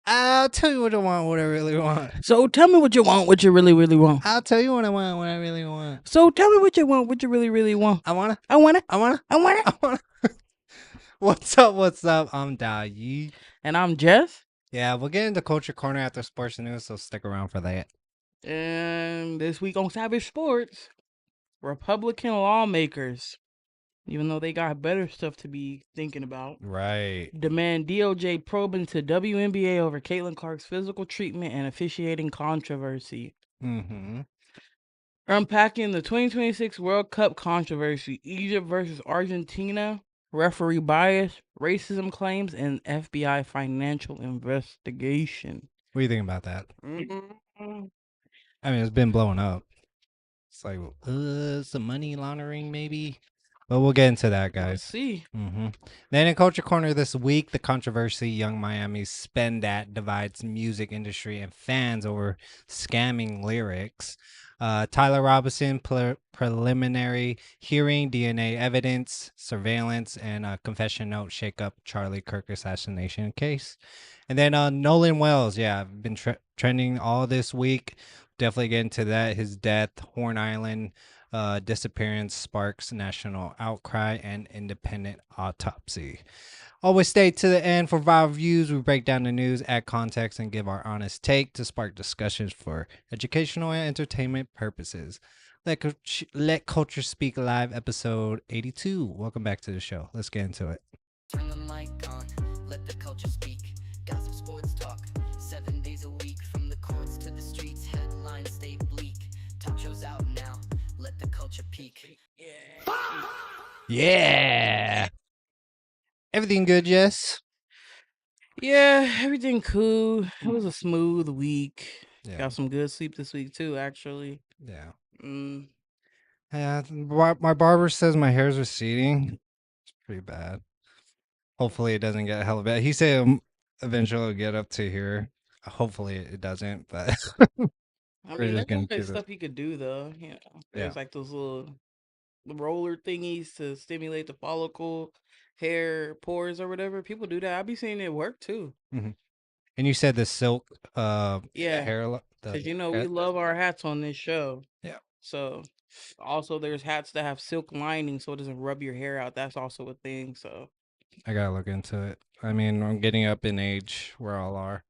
I'll tell you what I want, what I really want. So tell me what you want, what you really, really want. I'll tell you what I want, what I really want. So tell me what you want, what you really, really want. I wanna. I want it. I wanna. I want it. I wanna. What's up? What's up? I'm Dayi. And I'm Jess. Yeah, we'll get into Culture Corner after sports news, so stick around for that. And this week on Savage Sports, Republican lawmakers, even though they got better stuff to be thinking about, Right. demand DOJ probe into WNBA over Caitlin Clark's physical treatment and officiating controversy. Mm-hmm. Unpacking the 2026 World Cup controversy, Egypt versus Argentina, referee bias, racism claims, and FBI financial investigation. What do you think about that? Mm-hmm. I mean, it's been blowing up. It's like, some money laundering, maybe. But we'll get into that, Let's guys. see. Mm-hmm. Then in Culture Corner this week, the controversy Young Miami's spend that divides music industry and fans over scamming lyrics. Tyler Robinson preliminary hearing, DNA evidence, surveillance, and confession note shake up Charlie Kirk assassination case. And then NolanWells, yeah, I've been trending all this week. Definitely get into that. His death, Horn Island, Disappearance sparks national outcry and independent autopsy. Always stay to the end for viral views. We break down the news, add context, and give our honest take to spark discussions for educational and entertainment purposes. Let Culture Speak Live, episode 82. Welcome back to the show. Let's get into it. Turn the mic on, let the culture speak. Gossip, sports talk, 7 days a week. From the courts to the streets, headlines stay bleak. Talk shows out now, let the culture peak. Yeah. Everything good, Jess? Yeah, everything cool. It was a smooth week. Yeah. Got some good sleep this week too, actually. Yeah. Mm. Yeah. My barber says my hair's receding. It's pretty bad. Hopefully it doesn't get hella bad. He said eventually it'll get up to here. Hopefully it doesn't, but I we're mean, just there's gonna always keep it. stuff you could do though. You know, there's Yeah. like those little roller thingies to stimulate the follicle, hair pores or whatever. People do that. I be seeing it work too. And you said the silk Yeah, hair because you know we love our hats on this show. Yeah. So also there's hats that have silk lining so it doesn't rub your hair out. That's also a thing. So I gotta look into it. I mean, I'm getting up in age. We all are.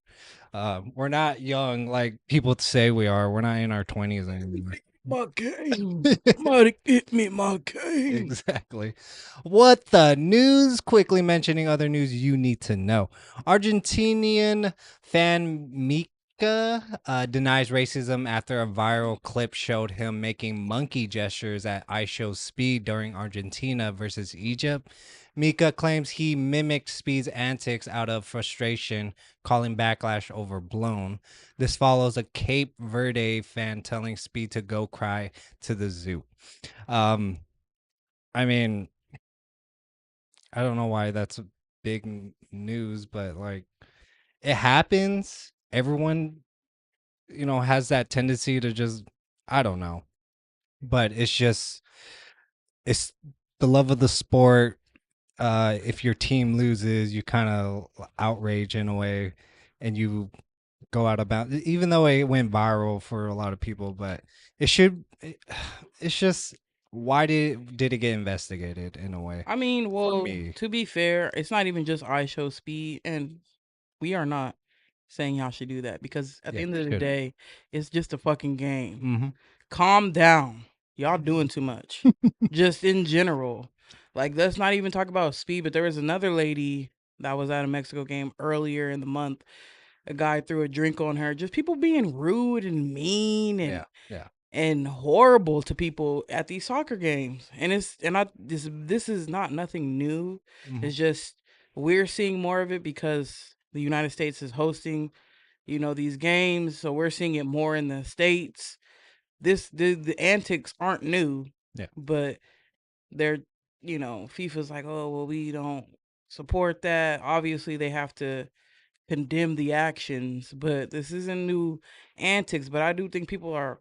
We're not young like people say we are. We're not in our 20s anymore. my game. Somebody get me my game. Exactly. What the news? Quickly mentioning other news you need to know. Argentinian fan Mika denies racism after a viral clip showed him making monkey gestures at ice show Speed during Argentina versus Egypt. Mika claims he mimicked Speed's antics out of frustration, calling backlash overblown. This follows a Cape Verde fan telling Speed to go cry to the zoo. I mean, I don't know why that's a big news, but like it happens. Everyone, has that tendency to just, I don't know, but it's the love of the sport. If your team loses, you kind of outrage in a way, and you go out about. Even though it went viral for a lot of people, but it's just why did it get investigated in a way? I mean, well, me. to be fair, it's not even just I show Speed, and we are not saying y'all should do that because at the end of the day, it's just a fucking game. Calm down. Y'all doing too much. Just in general. Like, let's not even talk about Speed, but there was another lady that was at a Mexico game earlier in the month. A guy threw a drink on her. Just people being rude and mean and and horrible to people at these soccer games. And this is not nothing new. It's just we're seeing more of it because the United States is hosting, these games. So we're seeing it more in the States. The antics aren't new. Yeah. But they're, FIFA's like, oh, well, we don't support that. Obviously they have to condemn the actions, but this isn't new antics. But I do think people are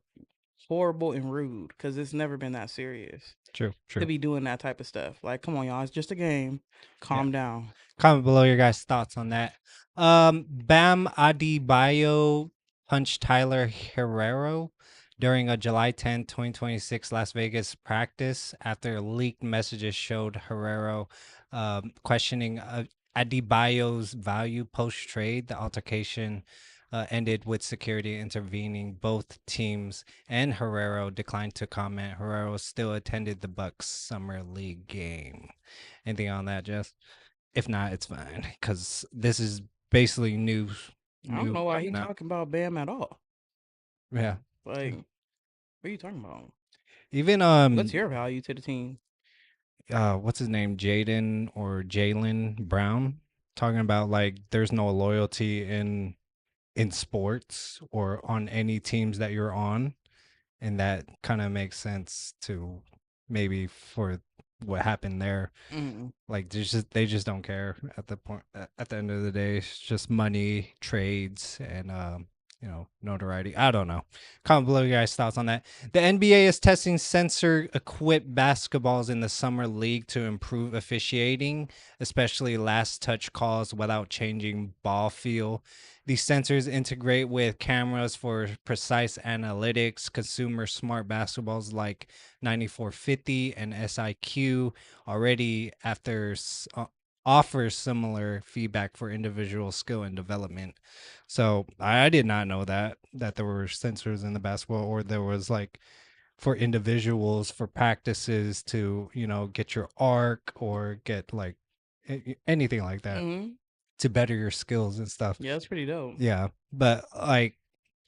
horrible and rude because it's never been that serious. True. To be doing that type of stuff. Like, come on, y'all, it's just a game. Calm down. Comment below your guys' thoughts on that. Bam Adebayo punched Tyler Herrero during a July 10, 2026 Las Vegas practice after leaked messages showed Herrero questioning Adebayo's value post-trade. The altercation ended with security intervening. Both teams and Herrero declined to comment. Herrero still attended the Bucks Summer League game. Anything on that, Jess? If not, it's fine because this is basically news. I don't know why he's talking about Bam at all. Yeah. Like, what are you talking about? Even what's your value to the team? What's his name? Jaden or Jalen Brown talking about like there's no loyalty in sports or on any teams that you're on, and that kind of makes sense to maybe for what happened there. Like they just don't care at the point at the end of the day. It's just money, trades, and notoriety. I don't know. Comment below your guys' thoughts on that. The NBA is testing sensor-equipped basketballs in the summer league to improve officiating, especially last touch calls without changing ball feel. These sensors integrate with cameras for precise analytics. Consumer smart basketballs like 9450 and SIQ already offers similar feedback for individual skill and development. So I did not know that there were sensors in the basketball, or there was like for individuals for practices to get your arc or get like anything like that to better your skills and stuff. Yeah, that's pretty dope. Yeah, but like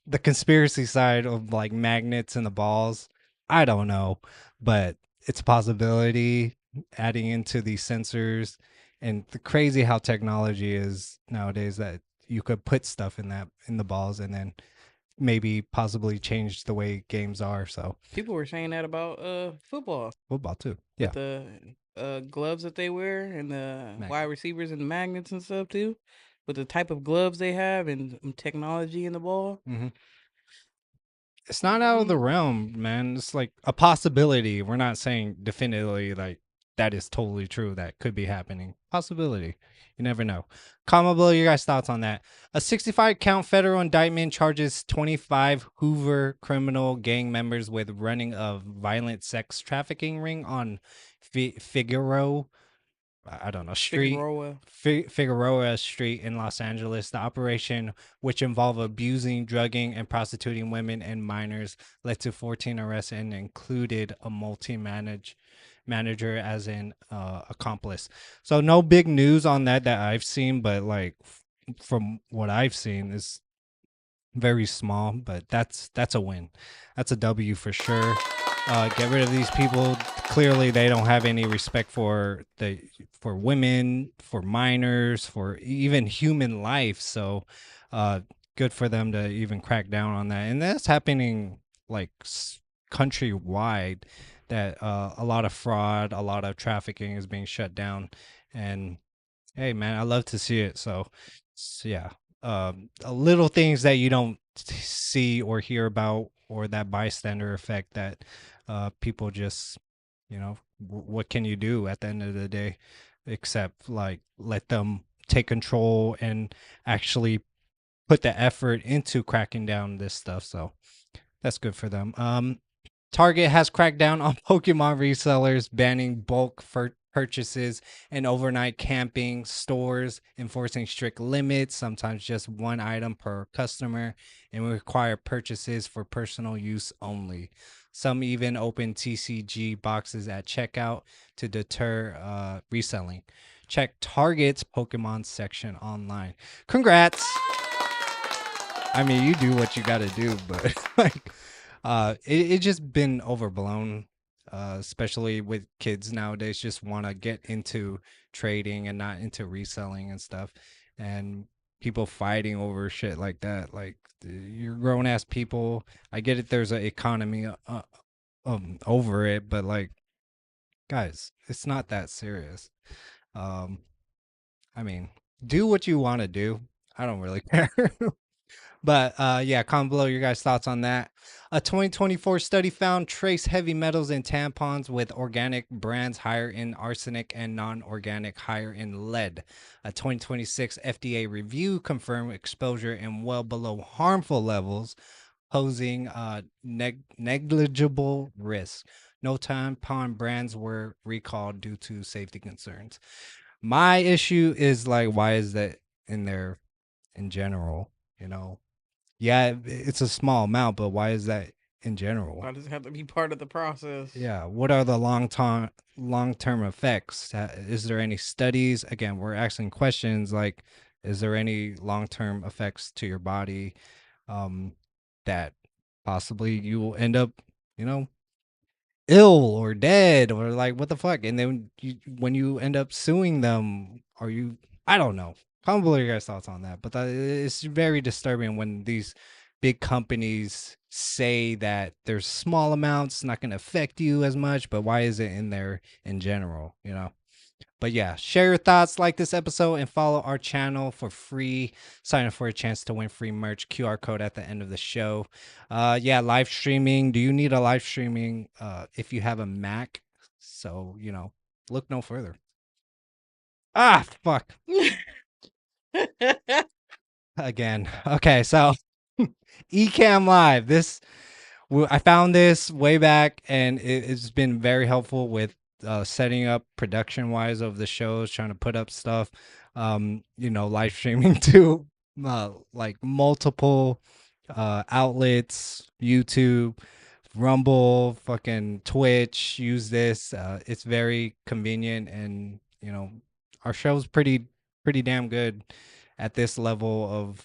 the conspiracy side of like magnets and the balls, I don't know, but it's a possibility adding into these sensors, and the crazy how technology is nowadays that you could put stuff in the balls and then maybe possibly change the way games are. So people were saying that about football too. Yeah, with the gloves that they wear and the wide receivers and the magnets and stuff too, with the type of gloves they have and technology in the ball. It's not out of the realm, man. It's like a possibility. We're not saying definitively like that is totally true. That could be happening. Possibility. You never know. Comment below your guys' thoughts on that. A 65-count federal indictment charges 25 Hoover criminal gang members with running a violent sex trafficking ring on Figueroa. I don't know, street, Figueroa Street in Los Angeles. The operation, which involved abusing, drugging, and prostituting women and minors, led to 14 arrests and included a manager as an accomplice. So no big news on that I've seen, but like from what I've seen is very small, but that's a win. That's a W for sure. Get rid of these people. Clearly, they don't have any respect for women, for minors, for even human life. So, good for them to even crack down on that. And that's happening like countrywide. That a lot of fraud, a lot of trafficking is being shut down. And hey, man, I love to see it. So yeah, little things that you don't see or hear about, or that bystander effect that people just, what can you do at the end of the day except like let them take control and actually put the effort into cracking down this stuff. So that's good for them. Target has cracked down on Pokemon resellers, banning bulk purchases and overnight camping stores, enforcing strict limits, sometimes just one item per customer, and require purchases for personal use only. Some even open TCG boxes at checkout to deter reselling. Check Target's Pokemon section online. Congrats! I mean, you do what you got to do, but like, it just been overblown, especially with kids nowadays. Just want to get into trading and not into reselling and stuff, and people fighting over shit like that. Like, you're grown ass people. I get it. There's an economy over it, but like, guys, it's not that serious. I mean, do what you want to do. I don't really care. But yeah, comment below your guys' thoughts on that. A 2024 study found trace heavy metals in tampons, with organic brands higher in arsenic and non-organic higher in lead. A 2026 FDA review confirmed exposure in well below harmful levels, posing negligible risk. No tampon brands were recalled due to safety concerns. My issue is like, why is that in there in general? You know, yeah, it's a small amount, but why is that in general? Why does it have to be part of the process? Yeah, what are the long-term effects? Is there any studies? Again, we're asking questions like, is there any long-term effects to your body that possibly you will end up, you know, ill or dead, or like, what the fuck? And then when you end up suing them, are you, I don't know. Comment below your guys' thoughts on that. But it's very disturbing when these big companies say that there's small amounts, not going to affect you as much, but why is it in there in general, you know? But yeah, share your thoughts, like this episode, and follow our channel for free. Sign up for a chance to win free merch. QR code at the end of the show. Yeah, live streaming. Do you need a live streaming if you have a Mac? So, you know, look no further. Ah, fuck. Again. Okay, so Ecamm Live. I found this way back, and it's been very helpful with setting up production wise of the shows, trying to put up stuff, you know, live streaming to like multiple outlets, YouTube, Rumble, fucking Twitch. Use this. It's very convenient, and you know, our show's pretty damn good at this level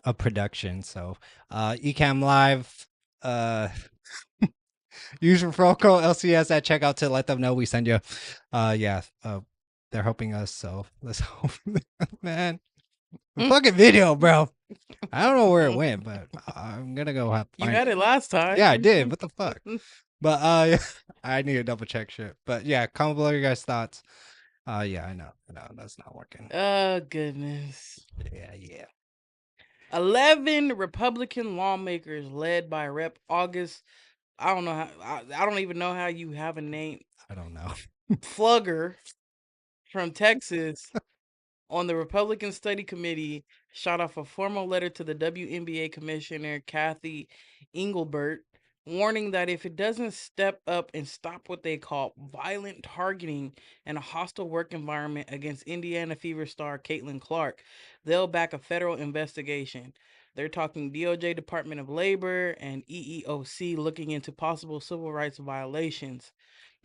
of production. So Ecamm Live, use referral code LCS at checkout to let them know we send you. Yeah, they're helping us, so let's hope. Man, the fucking video, bro. I don't know where it went, but I'm gonna go have. You had it last time. Yeah, I did. What the fuck? But I need to double check shit. But yeah, comment below your guys' thoughts. Yeah, I know that's not working. Oh goodness. Yeah. 11 Republican lawmakers led by Rep. August. I don't know how. I don't even know how you have a name. I don't know. Flugger from Texas on the Republican Study Committee shot off a formal letter to the WNBA Commissioner Kathy Engelbert, warning that if it doesn't step up and stop what they call violent targeting and a hostile work environment against Indiana Fever star Caitlin Clark, they'll back a federal investigation. They're talking DOJ, Department of Labor, and EEOC looking into possible civil rights violations.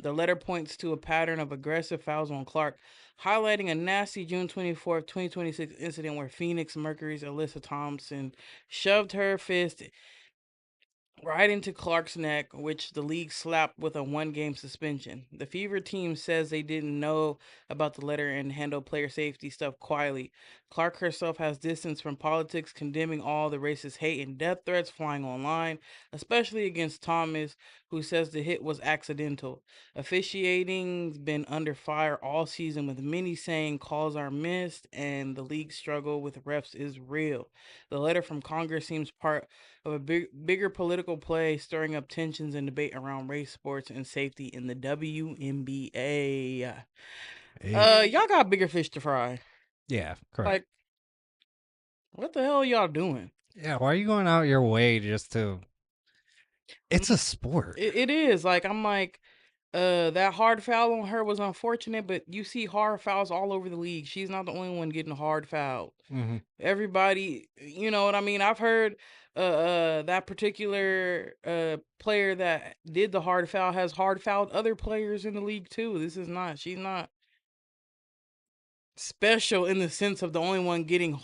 The letter points to a pattern of aggressive fouls on Clark, highlighting a nasty June 24th, 2026 incident where Phoenix Mercury's Alyssa Thompson shoved her fist right into Clark's neck, which the league slapped with a 1-game suspension. The Fever team says they didn't know about the letter and handled player safety stuff quietly. Clark herself has distanced from politics, condemning all the racist hate and death threats flying online, especially against Thomas, who says the hit was accidental. Officiating's been under fire all season, with many saying calls are missed and the league struggle with refs is real. The letter from Congress seems part of a bigger political play, stirring up tensions and debate around race, sports, and safety in the WNBA. Y'all got bigger fish to fry. Yeah, correct. Like, what the hell are y'all doing? Yeah, why are you going out your way just to? It's a sport. It is. Like, I'm like, that hard foul on her was unfortunate, but you see hard fouls all over the league. She's not the only one getting hard fouled. Mm-hmm. Everybody, you know what I mean? I've heard that particular player that did the hard foul has hard fouled other players in the league too. She's not special in the sense of the only one getting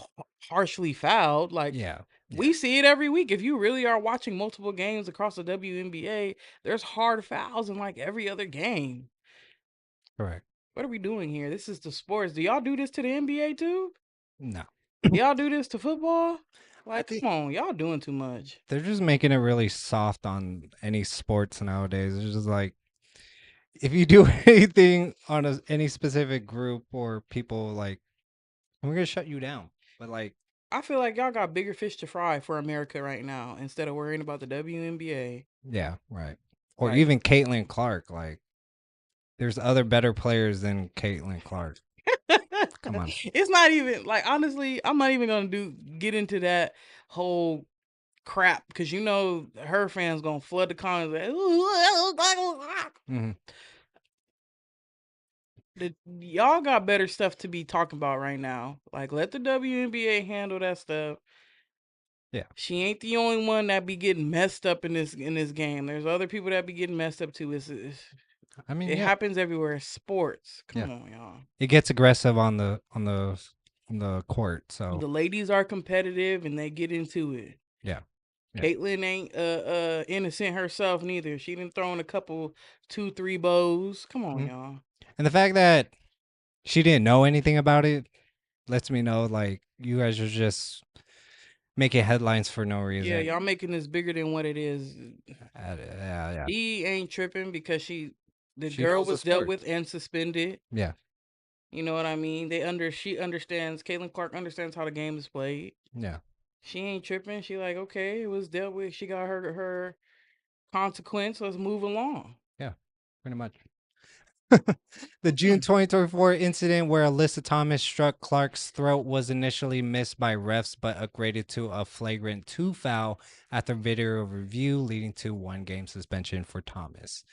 harshly fouled. Like, we see it every week. If you really are watching multiple games across the WNBA, there's hard fouls in like every other game. Correct. What are we doing here? This is the sports. Do y'all do this to the NBA too? No. Y'all do this to football? Like, come on, y'all doing too much. They're just making it really soft on any sports nowadays. It's just like, if you do anything on any specific group or people, like, we're gonna shut you down. But like, I feel like y'all got bigger fish to fry for America right now instead of worrying about the WNBA. Yeah, right. Or like, even Caitlin Clark. Like, there's other better players than Caitlin Clark. Come on. It's not even like, honestly, I'm not even gonna get into that whole crap because you know her fans gonna flood the comments. Like, y'all got better stuff to be talking about right now. Like, let the WNBA handle that stuff. Yeah, she ain't the only one that be getting messed up in this game. There's other people that be getting messed up too. I mean, it happens everywhere. Sports, come on, y'all. It gets aggressive on the court. So the ladies are competitive and they get into it. Yeah. Caitlyn ain't innocent herself neither. She done thrown a couple 2-3 bows. Come on, y'all. And the fact that she didn't know anything about it lets me know, like, you guys are just making headlines for no reason. Yeah, y'all making this bigger than what it is. Yeah. She ain't tripping because she girl was dealt with and suspended. Yeah. You know what I mean? She understands. Caitlin Clark understands how the game is played. Yeah. She ain't tripping. She like, okay, it was dealt with. She got her consequence. Let's move along. Yeah, pretty much. The June 2024 incident where Alyssa Thomas struck Clark's throat was initially missed by refs, but upgraded to a flagrant 2 foul after video review, leading to 1-game suspension for Thomas.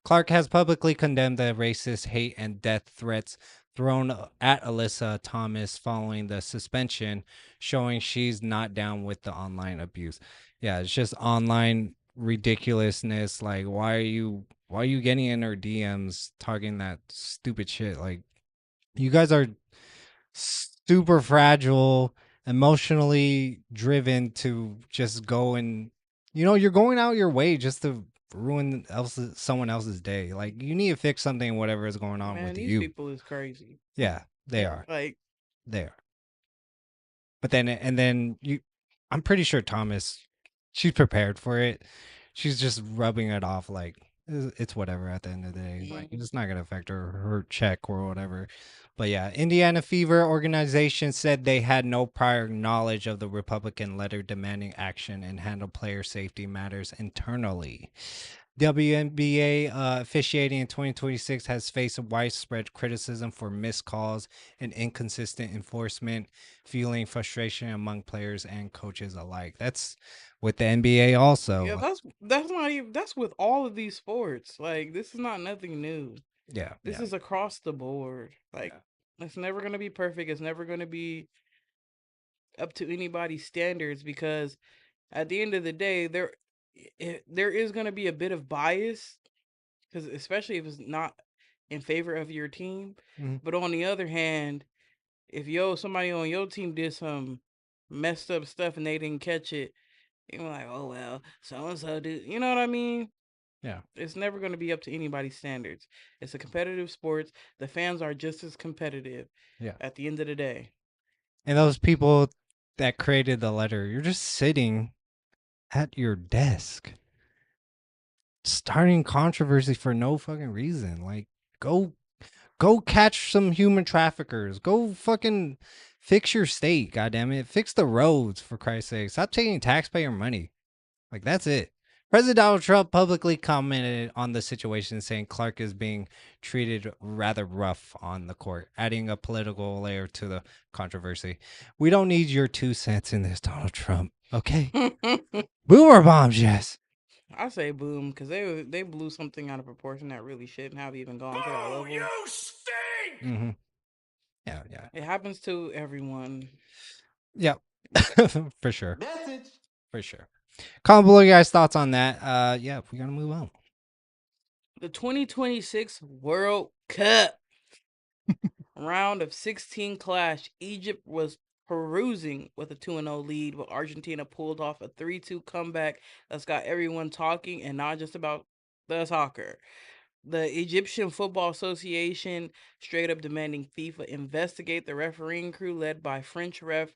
Clark has publicly condemned the racist hate and death threats thrown at Alyssa Thomas following the suspension, showing she's not down with the online abuse. Yeah, it's just online ridiculousness. Like, why are you getting in her DMs talking that stupid shit? Like, you guys are super fragile, emotionally driven to just go and, you're going out your way just to ruin someone else's day. Like, you need to fix something, whatever is going on with these you. People is crazy. Yeah, they are. Like, they are. But then I'm pretty sure Thomas, she's prepared for it. She's just rubbing it off like it's whatever at the end of the day. Like, it's not gonna affect her check or whatever. But yeah, Indiana Fever organization said they had no prior knowledge of the Republican letter demanding action and handle player safety matters internally. WNBA officiating in 2026 has faced widespread criticism for missed calls and inconsistent enforcement, fueling frustration among players and coaches alike. That's with the NBA also. Yeah, that's not even, that's with all of these sports. Like, this is not nothing new. Yeah. This is across the board. Like, it's never going to be perfect. It's never going to be up to anybody's standards because at the end of the day, there is going to be a bit of bias, because especially if it's not in favor of your team. But on the other hand, if somebody on your team did some messed up stuff and they didn't catch it, you're like, oh well, so and so do. You know what I mean? Yeah. It's never going to be up to anybody's standards. It's a competitive sport. The fans are just as competitive. Yeah. At the end of the day. And those people that created the letter, you're just sitting at your desk starting controversy for no fucking reason. Like, go catch some human traffickers. Go fucking fix your state, goddammit. Fix the roads, for Christ's sake. Stop taking taxpayer money. Like, that's it. President Donald Trump publicly commented on the situation, saying Clark is being treated rather rough on the court, adding a political layer to the controversy. We don't need your 2 cents in this, Donald Trump. Okay? Boomer bombs, yes. I say boom because they blew something out of proportion that really shouldn't have even gone to that level. You stink! Yeah. It happens to everyone. Yep. For sure. Message. For sure. Comment below your guys' thoughts on that. Yeah, we're gonna move on. The 2026 World Cup round of 16 clash. Egypt was perusing with a 2-0 lead, but Argentina pulled off a 3-2 comeback that's got everyone talking, and not just about the soccer. The Egyptian Football Association straight up demanding FIFA investigate the refereeing crew led by French ref.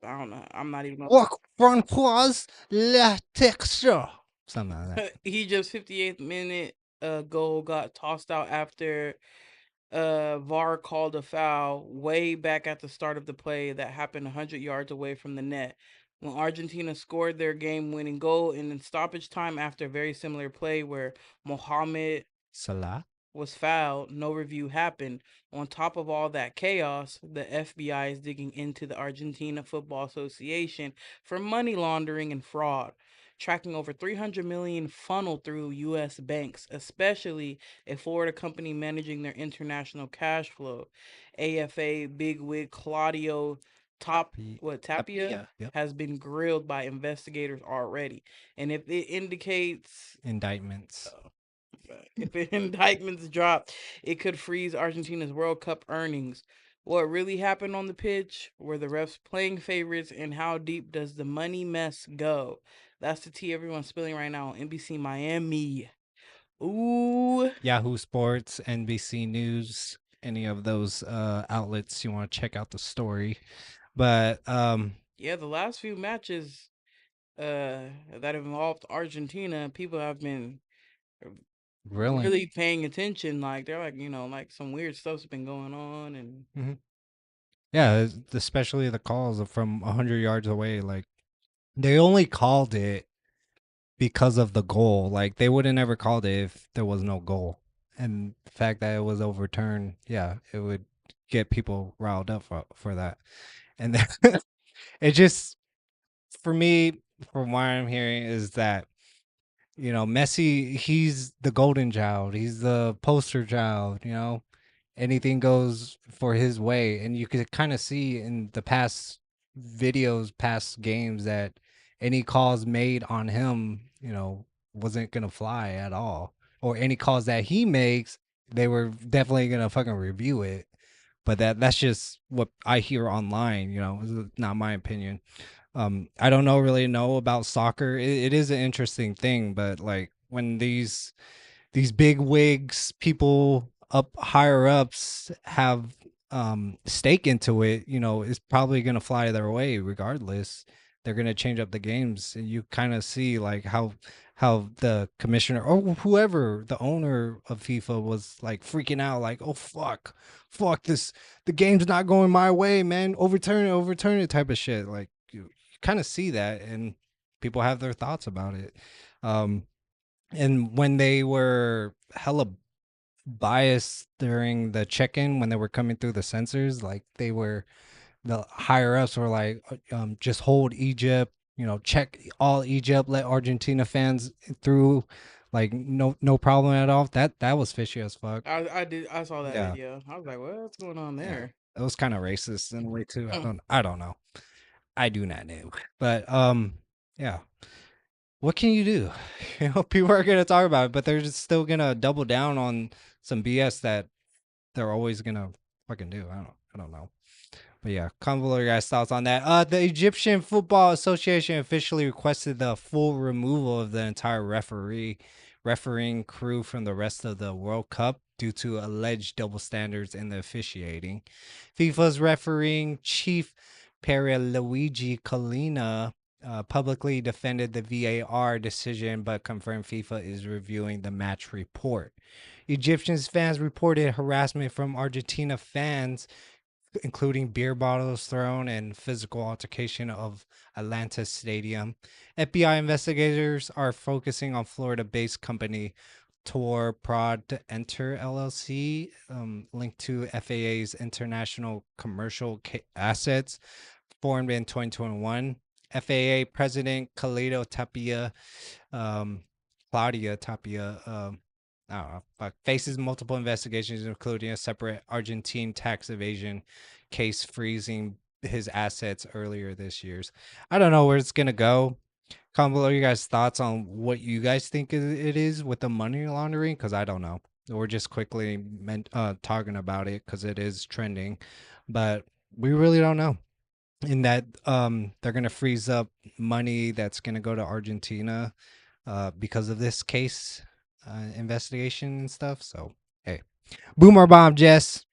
I don't know. I'm not even. François Le Texture. Something like that. Egypt's 58th minute goal got tossed out after VAR called a foul way back at the start of the play that happened 100 yards away from the net. When Argentina scored their game-winning goal in stoppage time after a very similar play where Mohamed Salah was fouled, no review happened. On top of all that chaos, the FBI is digging into the Argentina Football Association for money laundering and fraud, tracking over 300 million funneled through U.S. banks, especially a Florida company managing their international cash flow. AFA bigwig Claudio Tapia yep. has been grilled by investigators already, and if it indicates indictments. If indictments drop, it could freeze Argentina's World Cup earnings. What really happened on the pitch? Were the refs playing favorites? And how deep does the money mess go? That's the tea everyone's spilling right now on NBC Miami. Ooh. Yahoo Sports, NBC News, any of those outlets you want to check out the story. But yeah, the last few matches that have involved Argentina, people have been really paying attention. Like they're like, like some weird stuff's been going on, and yeah, especially the calls from 100 yards away. Like they only called it because of the goal. Like they would have never called it if there was no goal. And the fact that it was overturned, yeah, it would get people riled up for that. And then it just, for me, from what I'm hearing, is that Messi, he's the golden child. He's the poster child, anything goes for his way. And you could kind of see in the past videos, past games, that any calls made on him, wasn't going to fly at all. Or any calls that he makes, they were definitely going to fucking review it. But that's just what I hear online, it's not my opinion. I don't really know about soccer. It is an interesting thing, but like when these big wigs, people up higher ups have stake into it, it's probably gonna fly their way regardless. They're gonna change up the games, and you kind of see like how the commissioner or whoever the owner of FIFA was like freaking out, like, oh fuck this, the game's not going my way, man, overturn it type of shit. Like you kind of see that, and people have their thoughts about it. And when they were hella biased during the check-in, when they were coming through the sensors, like the higher ups were like, just hold Egypt, check all Egypt, let Argentina fans through, like no problem at all. That was fishy as fuck. I saw that video. I was like, what's going on there? It was kind of racist in a way too. I don't know. I do not know. But yeah. What can you do? People are gonna talk about it, but they're just still gonna double down on some BS that they're always gonna fucking do. I don't know. But yeah, comment below your guys' thoughts on that. The Egyptian Football Association officially requested the full removal of the entire refereeing crew from the rest of the World Cup due to alleged double standards in the officiating. FIFA's refereeing chief Pierluigi Collina publicly defended the VAR decision, but confirmed FIFA is reviewing the match report. Egyptian fans reported harassment from Argentina fans, including beer bottles thrown and physical altercation of Atlanta Stadium. FBI investigators are focusing on Florida-based company Tor Prod to Enter LLC, linked to FAA's International Commercial Assets, formed in 2021. FAA President Claudia Tapia, faces multiple investigations, including a separate Argentine tax evasion case freezing his assets earlier this year. I don't know where it's going to go. Comment below your guys' thoughts on what you guys think it is with the money laundering, because I don't know. We're just quickly talking about it because it is trending, but we really don't know. In that they're going to freeze up money that's going to go to Argentina because of this case investigation and stuff. So, hey, boom or bomb, Jess?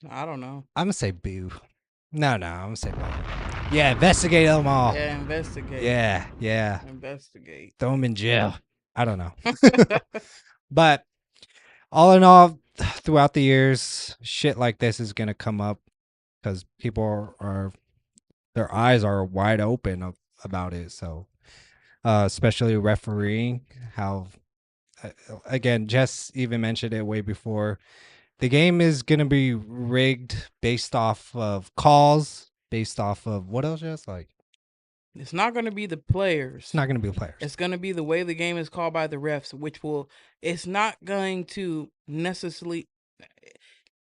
I don't know. I'm going to say boo. No, I'm going to say bomb. Yeah, investigate them all. Yeah, investigate. Yeah. Investigate. Throw them in jail. I don't know. But all in all, throughout the years, shit like this is gonna come up because people are their eyes are wide open about it. So, especially refereeing, how again, Jess even mentioned it way before. The game is gonna be rigged based off of calls, based off of what else? Just like it's not going to be the players. It's not going to be the players. It's going to be the way the game is called by the refs, which will. It's not going to necessarily.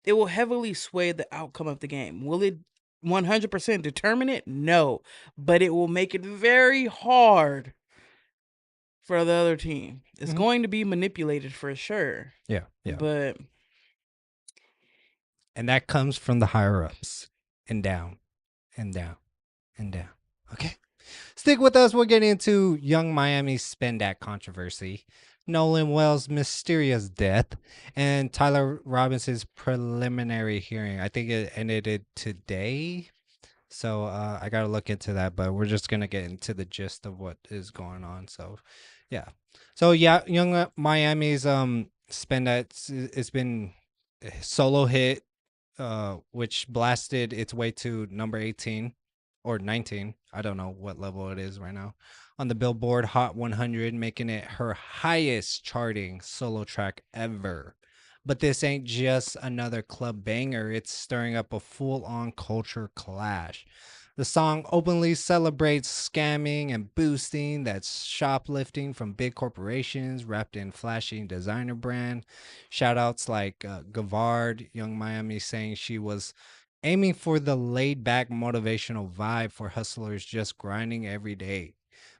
It will heavily sway the outcome of the game. Will it 100% determine it? No, but it will make it very hard for the other team. It's going to be manipulated for sure. Yeah. But and that comes from the higher ups and down and down and down. Okay. Stick with us. We're getting into Young Miami's Spendat controversy, NolanWells' mysterious death, and Tyler Robinson's preliminary hearing. I think it ended today. So I got to look into that, but we're just going to get into the gist of what is going on. So, yeah. So, yeah, Young Miami's Spendat, it's been a solo hit, which blasted its way to number 18 or 19. I don't know what level it is right now on the Billboard Hot 100, making it her highest charting solo track ever. But this ain't just another club banger. It's stirring up a full-on culture clash. The song openly celebrates scamming and boosting, that's shoplifting from big corporations wrapped in flashing designer brand. Shoutouts like Gavard, Young Miami, saying she was aiming for the laid-back motivational vibe for hustlers just grinding every day.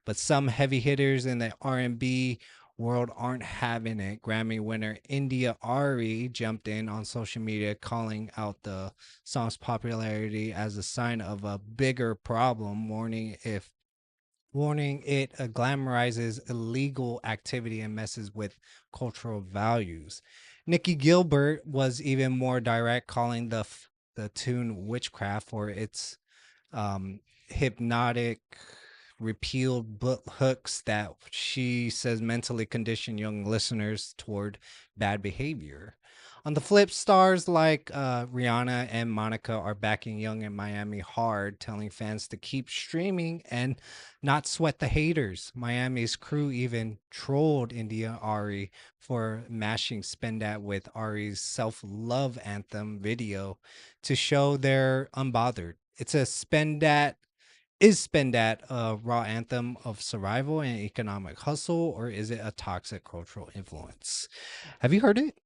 But some heavy hitters in the R&B world aren't having it. Grammy winner India Ari jumped in on social media calling out the song's popularity as a sign of a bigger problem, warning it glamorizes illegal activity and messes with cultural values. Nikki Gilbert was even more direct, calling the tune witchcraft for its hypnotic repealed hooks that she says mentally condition young listeners toward bad behavior. On the flip, stars like Rihanna and Monica are backing Young in Miami hard, telling fans to keep streaming and not sweat the haters. Miami's crew even trolled India Ari for mashing Spendat with Ari's self-love anthem video to show they're unbothered. It's a Spendat a raw anthem of survival and economic hustle, or is it a toxic cultural influence? Have you heard it?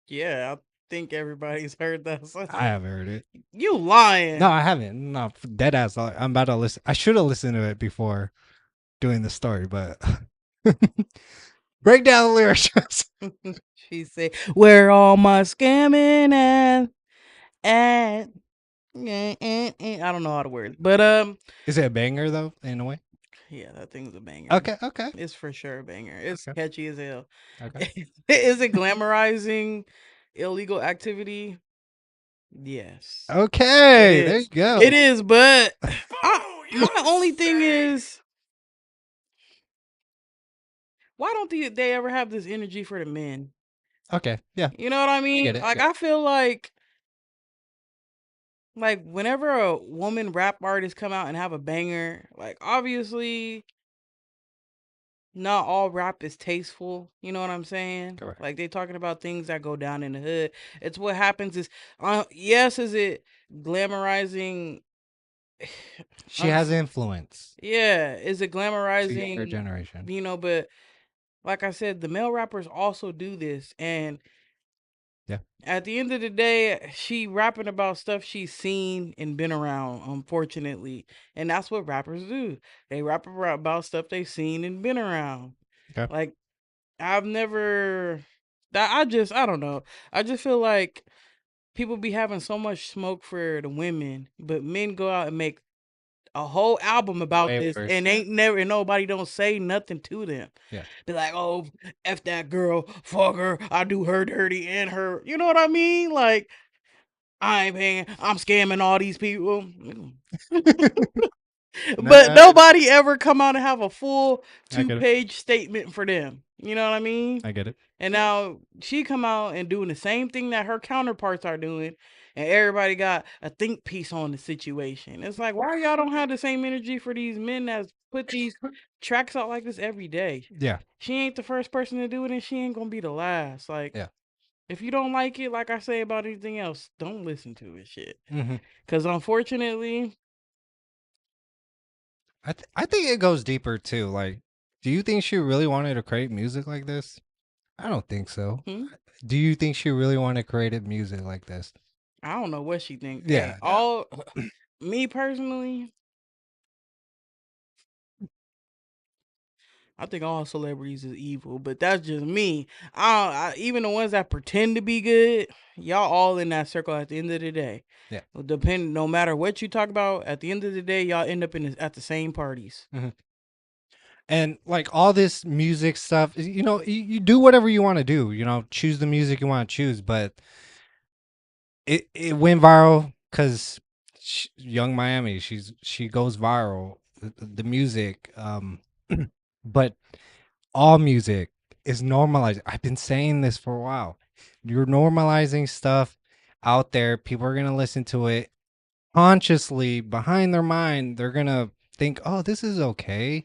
Yeah, I think everybody's heard that. I haven't heard it. You lying? No, I haven't. No, dead ass. I'm about to listen. I should have listened to it before doing the story, but break down the lyrics. She said, "Where all my scamming and I don't know how to word, but is it a banger though? In a way, yeah, that thing's a banger. Okay, it's for sure a banger. It's catchy as hell. Okay, is it glamorizing illegal activity? Yes. Okay, there you go. It is, but my only thing is, why don't they ever have this energy for the men? Okay, yeah. You know what I mean? I feel like whenever a woman rap artist come out and have a banger, like obviously not all rap is tasteful. You know what I'm saying? Correct. Like they talking about things that go down in the hood. It's what happens is, yes, is it glamorizing? She has influence. Yeah, is it glamorizing her generation? You know, but like I said, the male rappers also do this, and yeah, at the end of the day, she rapping about stuff she's seen and been around, unfortunately, and that's what rappers do. They rap about stuff they've seen and been around. Okay. Like I've never, I don't know. I just feel like people be having so much smoke for the women, but men go out and make a whole album about this and and nobody don't say nothing to them. Yeah. Be like, oh, F that girl, fuck her, I do her dirty and her. You know what I mean? Like, I ain't paying, I'm scamming all these people. But nobody ever come out and have a full 2-page statement for them. You know what I mean? I get it. And now she come out and doing the same thing that her counterparts are doing, and everybody got a think piece on the situation. It's like, why y'all don't have the same energy for these men that put these tracks out like this every day? Yeah. She ain't the first person to do it, and she ain't gonna be the last. Like, yeah. If you don't like it, like I say about anything else, don't listen to it, shit. Mm-hmm. Because unfortunately, I think it goes deeper too. Like, do you think she really wanted to create music like this? I don't think so. Do you think she really wanted to create music like this? I don't know what she thinks. Yeah. Hey, me personally, I think all celebrities is evil, but that's just me. Even the ones that pretend to be good, y'all all in that circle at the end of the day. Yeah. No matter what you talk about, at the end of the day, y'all end up at the same parties. Mm-hmm. And like all this music stuff, you do whatever you want to do. Choose the music you want to choose, but it went viral because Young Miami, she goes viral. The music, but all music is normalized. I've been saying this for a while. You're normalizing stuff out there. People are gonna listen to it consciously. Behind their mind, they're gonna think, "Oh, this is okay."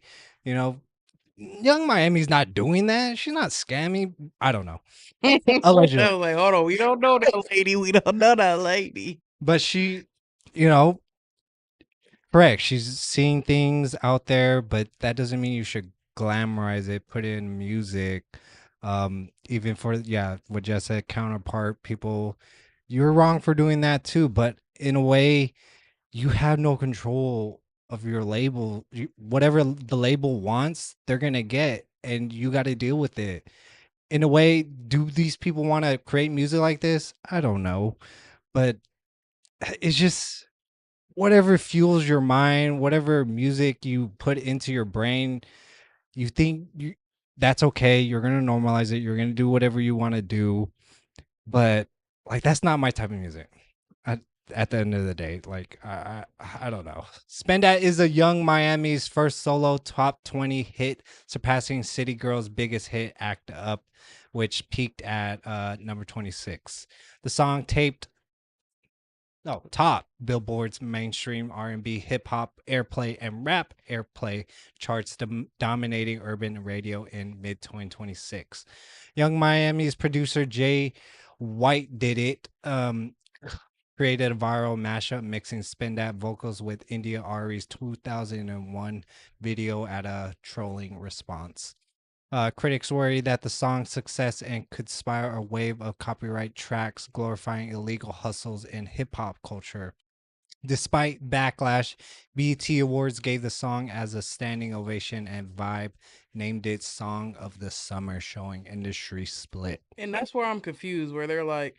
Young Miami's not doing that. She's not scamming. I don't know. Allegedly. I was like, hold on, we don't know that lady. We don't know that lady. But she, correct. She's seeing things out there, but that doesn't mean you should glamorize it, put it in music. Even for what Jess said, counterpart people, you're wrong for doing that too. But in a way, you have no control of your label. Whatever the label wants, they're gonna get, and you got to deal with it. In a way, do these people want to create music like this? I don't know, but it's just whatever fuels your mind, whatever music you put into your brain, you think that's okay. You're gonna normalize it. You're gonna do whatever you want to do, but like that's not my type of music. At the end of the day, like I don't know. Spend That is a Young Miami's first solo top 20 hit, surpassing City Girls' biggest hit, Act Up, which peaked at number 26. The song top Billboard's mainstream R&B, hip hop airplay and rap airplay charts, dominating urban radio in mid 2026. Young Miami's producer Jay White did it. Created a viral mashup mixing Spin That vocals with India Ari's 2001 video at a trolling response. Critics worry that the song's success and could inspire a wave of copyright tracks glorifying illegal hustles in hip hop culture. Despite backlash, BET Awards gave the song as a standing ovation, and Vibe named it Song of the Summer, showing industry split. And that's where I'm confused, where they're like,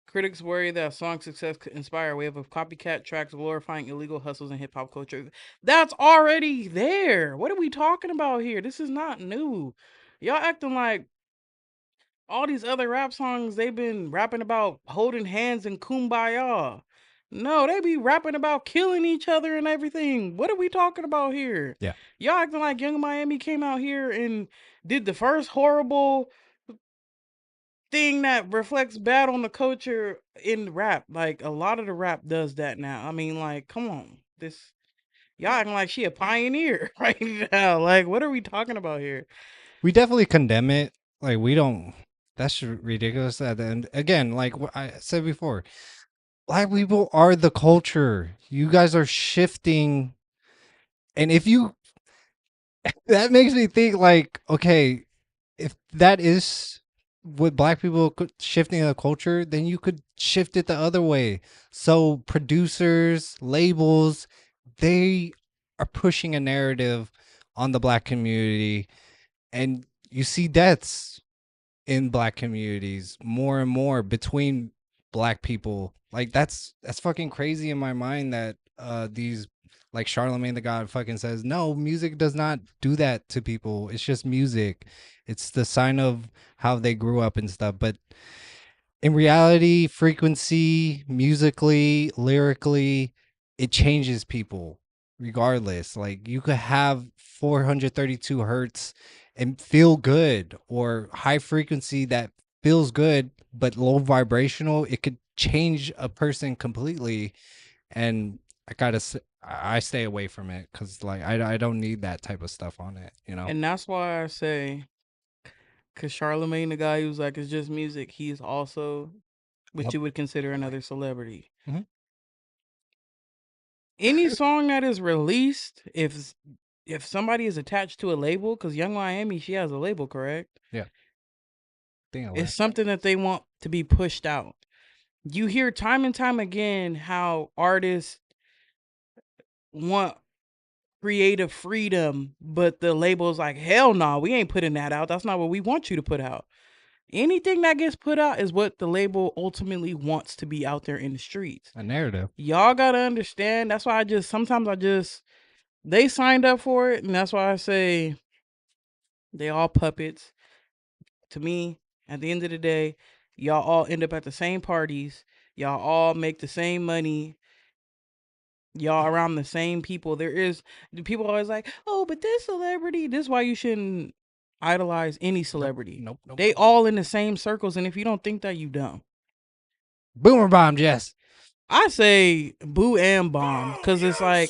critics worry that song success could inspire a wave of copycat tracks glorifying illegal hustles in hip hop culture. That's already there. What are we talking about here? This is not new. Y'all acting like all these other rap songs, they've been rapping about holding hands and kumbaya. No, they be rapping about killing each other and everything. What are we talking about here? Yeah. Y'all acting like Young Miami came out here and did the first horrible thing that reflects bad on the culture in rap. Like, a lot of the rap does that now. I mean, like, come on. Y'all acting like she a pioneer right now. Like, what are we talking about here? We definitely condemn it. Like, we don't. That's ridiculous. And again, like what I said before, Black people are the culture. You guys are shifting. And if you, that makes me think like, okay, if that is what Black people shifting the culture, then you could shift it the other way. So producers, labels, they are pushing a narrative on the Black community, and you see deaths in Black communities more and more between Black people. Like that's fucking crazy in my mind that these, like Charlemagne the God fucking says, no, music does not do that to people. It's just music. It's the sign of how they grew up and stuff. But in reality, frequency, musically, lyrically, it changes people. regardless. Like you could have 432 hertz and feel good, or high frequency that feels good but low vibrational. It could change a person completely, and I stay away from it because like I don't need that type of stuff on it, you know. And that's why I say, because Charlemagne, the guy who's like, it's just music, he's also what you would consider another celebrity. Mm-hmm. Any song that is released, if somebody is attached to a label, because Young Miami, she has a label, correct? Yeah. It's something that they want to be pushed out. You hear time and time again how artists want creative freedom, but the label's like, hell no, we ain't putting that out. That's not what we want you to put out. Anything that gets put out is what the label ultimately wants to be out there in the streets. A narrative. Y'all gotta understand. That's why they signed up for it, and that's why I say they all puppets. To me, at the end of the day, y'all all end up at the same parties. Y'all all make the same money. Y'all around the same people. People always like, oh, but this celebrity. This is why you shouldn't idolize any celebrity. Nope. They all in the same circles, and if you don't think that, you dumb. Boomer bomb, Jess. I say boo and bomb, because it's like,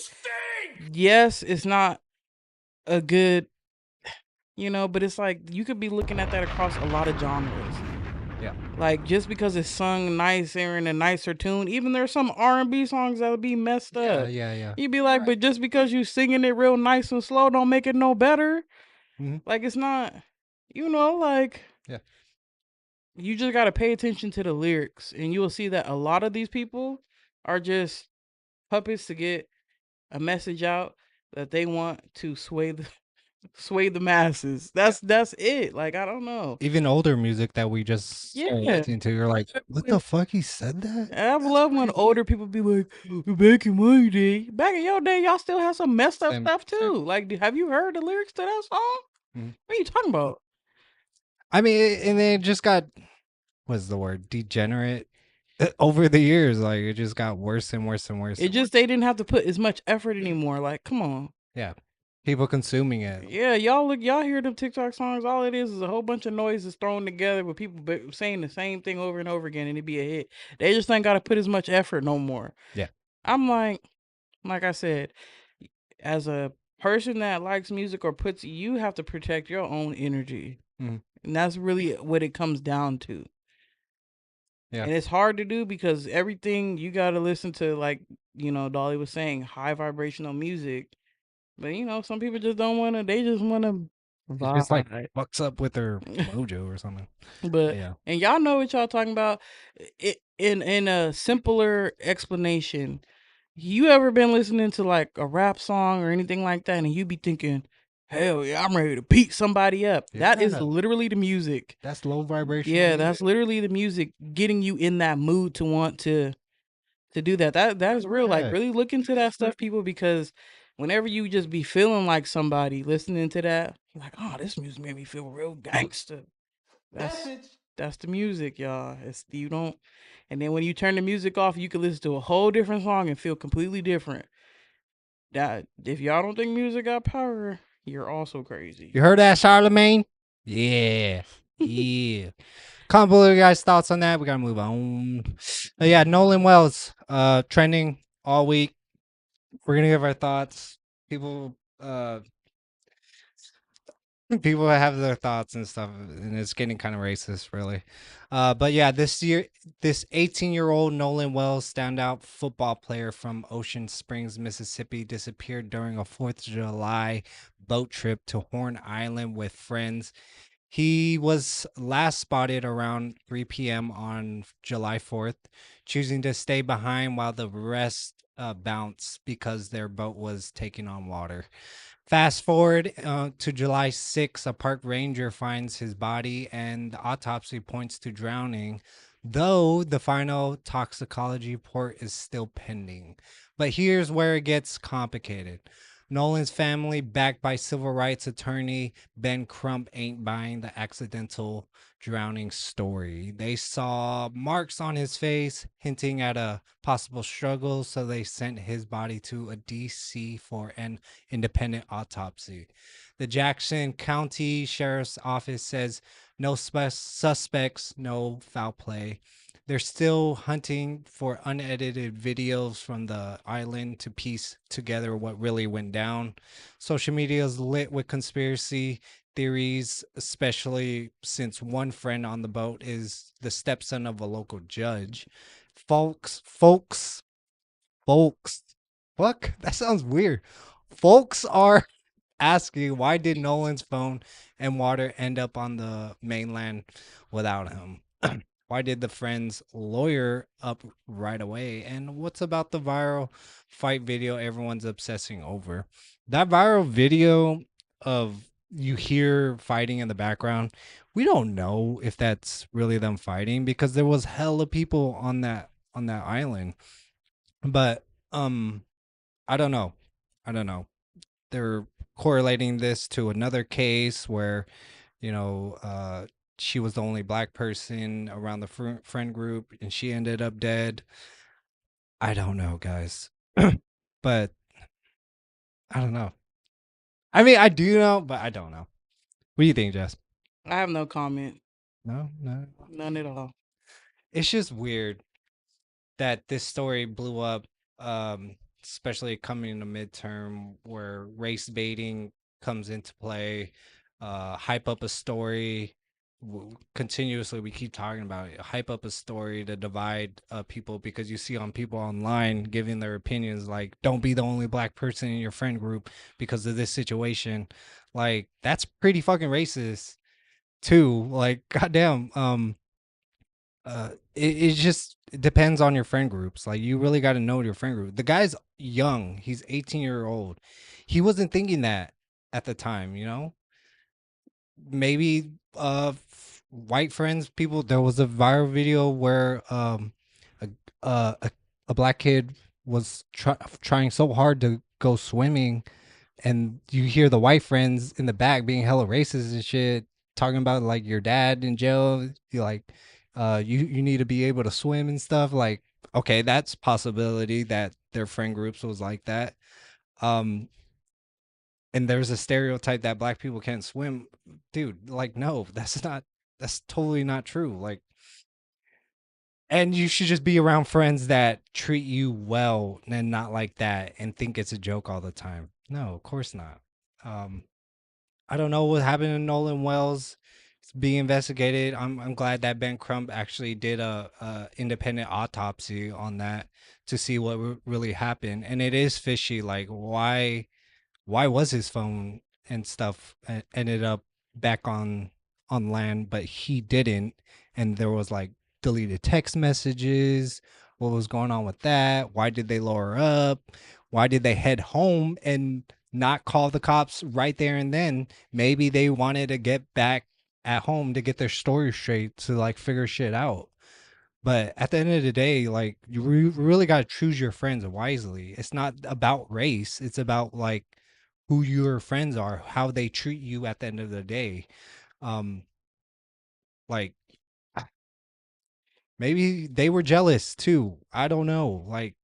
yes, it's not a good, but it's like you could be looking at that across a lot of genres. Yeah. Like, just because it's sung nicer in a nicer tune, even there's some R&B songs that'll be messed up. Yeah. You'd be like, but just because you singing it real nice and slow don't make it no better. Mm-hmm. Like, it's not, like, yeah. You just got to pay attention to the lyrics, and you will see that a lot of these people are just puppets to get a message out that they want to sway the masses. That's it. Like, I don't know. Even older music that we just listened to, you're like, what the fuck? He said that? I love when older people be like, back in my day. Back in your day, y'all still have some messed up stuff too. Like, have you heard the lyrics to that song? Mm-hmm. What are you talking about? I mean, and it just got, what's the word? Degenerate over the years. Like, it just got worse and worse and worse. They didn't have to put as much effort anymore. Like, come on. Yeah. People consuming it. Yeah, y'all hear them TikTok songs. All it is a whole bunch of noises thrown together with people saying the same thing over and over again, and it'd be a hit. They just ain't got to put as much effort no more. Yeah. I'm like I said, as a person that likes music or you have to protect your own energy. Mm-hmm. And that's really what it comes down to. Yeah. And it's hard to do because everything you got to listen to, like, Dolly was saying, high vibrational music. But, some people just don't want to, they just want to vibe. It's like fucks up with their mojo or something. But, yeah. And y'all know what y'all talking about. In a simpler explanation, you ever been listening to like a rap song or anything like that, and you be thinking, hell yeah, I'm ready to beat somebody up. Yeah. That is literally the music. That's low vibration. Yeah, music. That's literally the music getting you in that mood to want to do that. That is real. Like, really look into that stuff, people, because whenever you just be feeling like somebody listening to that, you're like, oh, this music made me feel real gangster. That's the music, y'all. And then when you turn the music off, you can listen to a whole different song and feel completely different. That if y'all don't think music got power, you're also crazy. You heard that, Charlemagne? Yeah. Yeah. Comment below your guys' thoughts on that. We gotta move on. Yeah, NolanWells, trending all week. We're gonna give our thoughts. People have their thoughts and stuff, and it's getting kind of racist, really. But yeah, this 18-year-old NolanWells, standout football player from Ocean Springs, Mississippi, disappeared during a 4th of July boat trip to Horn Island with friends. He was last spotted around 3 p.m. on July 4th, choosing to stay behind while the rest bounced because their boat was taking on water. Fast forward to July 6th, a park ranger finds his body and the autopsy points to drowning, though the final toxicology report is still pending. But here's where it gets complicated. Nolan's family, backed by civil rights attorney Ben Crump, ain't buying the accidental drowning story. They saw marks on his face, hinting at a possible struggle, so they sent his body to a DC for an independent autopsy. The Jackson County Sheriff's Office says no suspects, no foul play. They're still hunting for unedited videos from the island to piece together what really went down. Social media is lit with conspiracy theories, especially since one friend on the boat is the stepson of a local judge. Folks, fuck, that sounds weird. Folks are asking, why did Nolan's phone and water end up on the mainland without him? Why did the friend's lawyer up right away? And what's about the viral fight video everyone's obsessing over? That viral video of you hear fighting in the background, we don't know if that's really them fighting because there was hella people on that island. But I don't know. They're correlating this to another case where, you know, she was the only black person around the friend group and she ended up dead. I don't know, guys. But I don't know. I mean, I do know, but I don't know. What do you think, Jess? I have no comment. No. None at all. It's just weird that this story blew up, especially coming in the midterm where race baiting comes into play, hype up a story. Continuously, we keep talking about it, hype up a story to divide people because you see on people online giving their opinions like, don't be the only black person in your friend group because of this situation. Like, that's pretty fucking racist too. Like, goddamn. It just depends on your friend groups. Like, you really got to know your friend group. The guy's young. He's 18-year-old. He wasn't thinking that at the time, you know? Maybe white friends, people, there was a viral video where a a black kid was trying so hard to go swimming, and you hear the white friends in the back being hella racist and shit, talking about like your dad in jail. You like, you need to be able to swim and stuff. Like, okay, that's possibility that their friend groups was like that. And there's a stereotype that black people can't swim, dude. Like, no, that's totally not true. Like, and you should just be around friends that treat you well and not like that and think it's a joke all the time. No, of course not. I don't know what happened to NolanWells. It's being investigated. I'm glad that Ben Crump actually did a independent autopsy on that to see what really happened. And it is fishy. Like, why was his phone and stuff ended up back on land, but he didn't? And there was like deleted text messages. What was going on with that? Why did they lower up? Why did they head home and not call the cops right there and then? Maybe they wanted to get back at home to get their story straight to like figure shit out. But at the end of the day, like, you really got to choose your friends wisely. It's not about race. It's about like who your friends are, how they treat you at the end of the day. Like, maybe they were jealous too. I don't know. Like,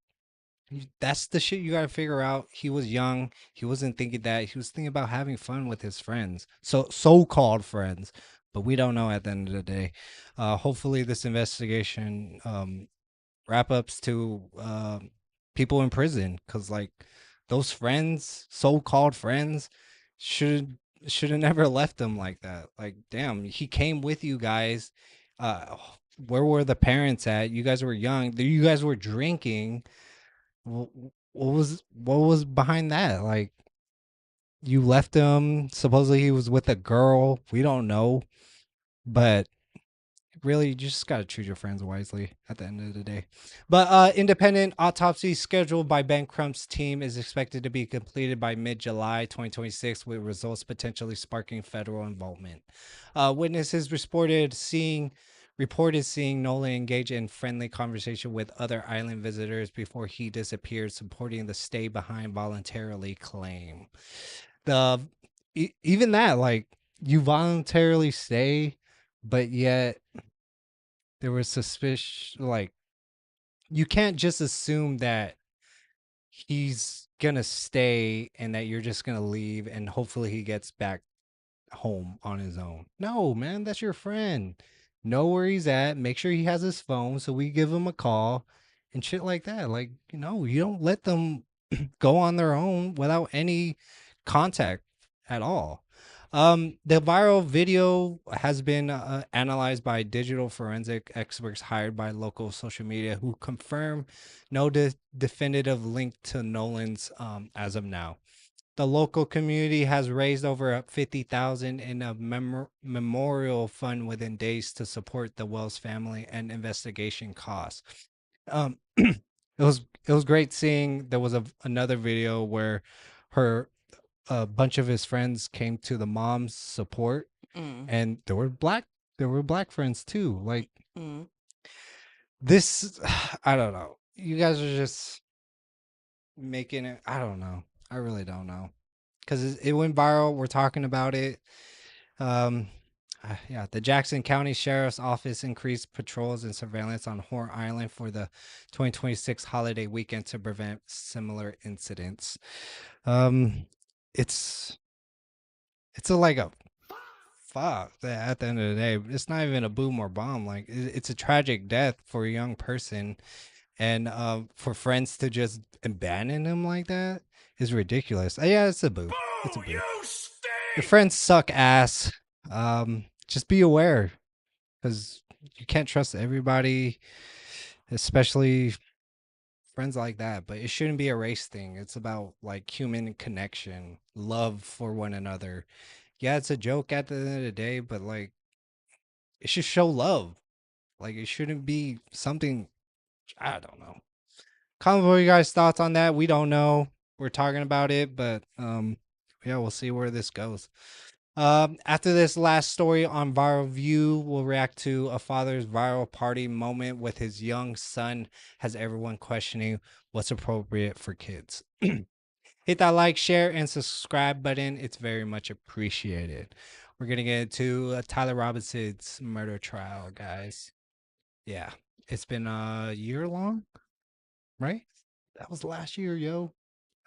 that's the shit you got to figure out. He was young. He wasn't thinking that. He was thinking about having fun with his friends. So-called friends. But we don't know at the end of the day. Hopefully this investigation wrap ups to people in prison, because like those friends, so-called friends, should have never left him like that. Like, damn, he came with you guys. Where were the parents at? You guys were young. You guys were drinking. What was behind that? Like, you left him. Supposedly he was with a girl. We don't know, but really, you just got to choose your friends wisely at the end of the day. But independent autopsy scheduled by Ben Crump's team is expected to be completed by mid-July 2026, with results potentially sparking federal involvement. Witnesses reported seeing reported seeing Nolan engage in friendly conversation with other island visitors before he disappeared, supporting the stay behind voluntarily claim. Even that, like, you voluntarily stay, but yet there was suspicion, like, you can't just assume that he's gonna stay and that you're just gonna leave and hopefully he gets back home on his own. No, man, that's your friend. Know where he's at. Make sure he has his phone so we give him a call and shit like that. Like, you don't let them go on their own without any contact at all. The viral video has been analyzed by digital forensic experts hired by local social media who confirm no definitive link to Nolan's as of now. The local community has raised over 50,000 in a memorial fund within days to support the Wells family and investigation costs. It was great seeing there was another video where a bunch of his friends came to the mom's support, and there were black friends too. Like this, I don't know. You guys are just making it. I don't know. I really don't know, because it went viral. We're talking about it. Yeah, the Jackson County Sheriff's Office increased patrols and surveillance on Horn Island for the 2026 holiday weekend to prevent similar incidents. It's like a fuck at the end of the day. It's not even a boom or bomb. Like, it's a tragic death for a young person, and for friends to just abandon him like that is ridiculous. Yeah, it's a boo. It's a boo. Your friends suck ass. Just be aware, because you can't trust everybody, especially friends like that. But it shouldn't be a race thing. It's about like human connection, love for one another. Yeah, it's a joke at the end of the day, but like, it should show love. Like, it shouldn't be something. I don't know. Comment what you guys' thoughts on that. We don't know. We're talking about it, but yeah, we'll see where this goes. After this last story on Viral View, we'll react to a father's viral party moment with his young son, has everyone questioning what's appropriate for kids. Hit that like, share, and subscribe button. It's very much appreciated. We're going to get into Tyler Robinson's murder trial, guys. Yeah, it's been a year long, right? That was last year, yo.